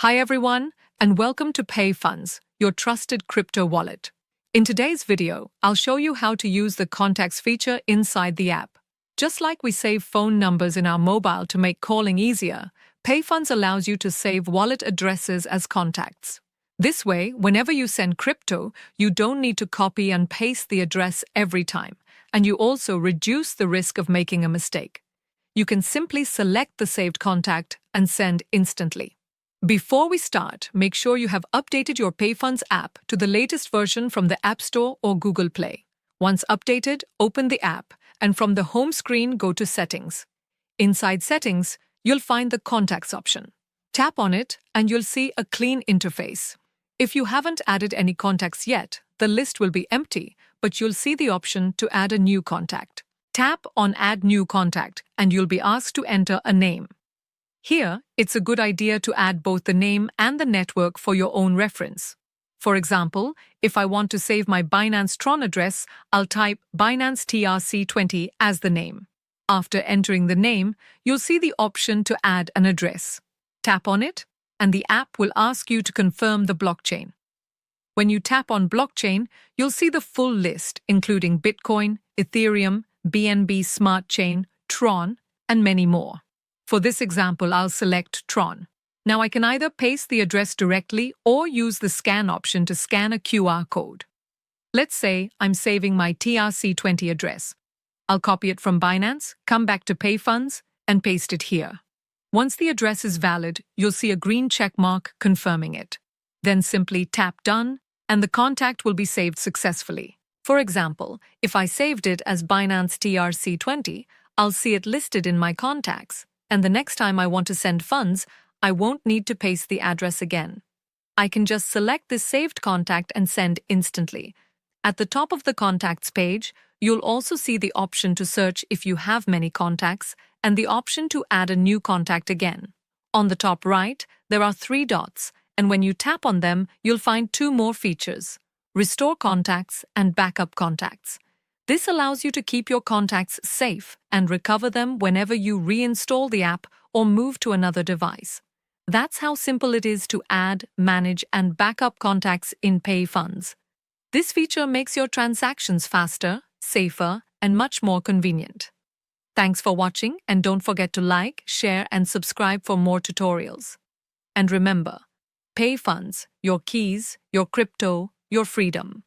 Hi everyone, and welcome to PayFunds, your trusted crypto wallet. In today's video, I'll show you how to use the contacts feature inside the app. Just like we save phone numbers in our mobile to make calling easier, PayFunds allows you to save wallet addresses as contacts. This way, whenever you send crypto, you don't need to copy and paste the address every time, and you also reduce the risk of making a mistake. You can simply select the saved contact and send instantly. Before we start, make sure you have updated your PayFunds app to the latest version from the App Store or Google Play. Once updated, open the app, and from the home screen, go to Settings. Inside Settings, you'll find the Contacts option. Tap on it, and you'll see a clean interface. If you haven't added any contacts yet, the list will be empty, but you'll see the option to add a new contact. Tap on Add New Contact, and you'll be asked to enter a name. Here, it's a good idea to add both the name and the network for your own reference. For example, if I want to save my Binance Tron address, I'll type Binance TRC20 as the name. After entering the name, you'll see the option to add an address. Tap on it, and the app will ask you to confirm the blockchain. When you tap on blockchain, you'll see the full list, including Bitcoin, Ethereum, BNB Smart Chain, Tron, and many more. For this example, I'll select Tron. Now I can either paste the address directly or use the scan option to scan a QR code. Let's say I'm saving my TRC20 address. I'll copy it from Binance, come back to PayFunds, and paste it here. Once the address is valid, you'll see a green check mark confirming it. Then simply tap Done, and the contact will be saved successfully. For example, if I saved it as Binance TRC20, I'll see it listed in my contacts. And the next time I want to send funds, I won't need to paste the address again. I can just select this saved contact and send instantly. At the top of the contacts page, you'll also see the option to search if you have many contacts and the option to add a new contact again. On the top right, there are 3 dots, and when you tap on them, you'll find 2 more features: Restore Contacts and Backup Contacts. This allows you to keep your contacts safe and recover them whenever you reinstall the app or move to another device. That's how simple it is to add, manage, and backup contacts in PayFunds. This feature makes your transactions faster, safer, and much more convenient. Thanks for watching, and don't forget to like, share, and subscribe for more tutorials. And remember, PayFunds, your keys, your crypto, your freedom.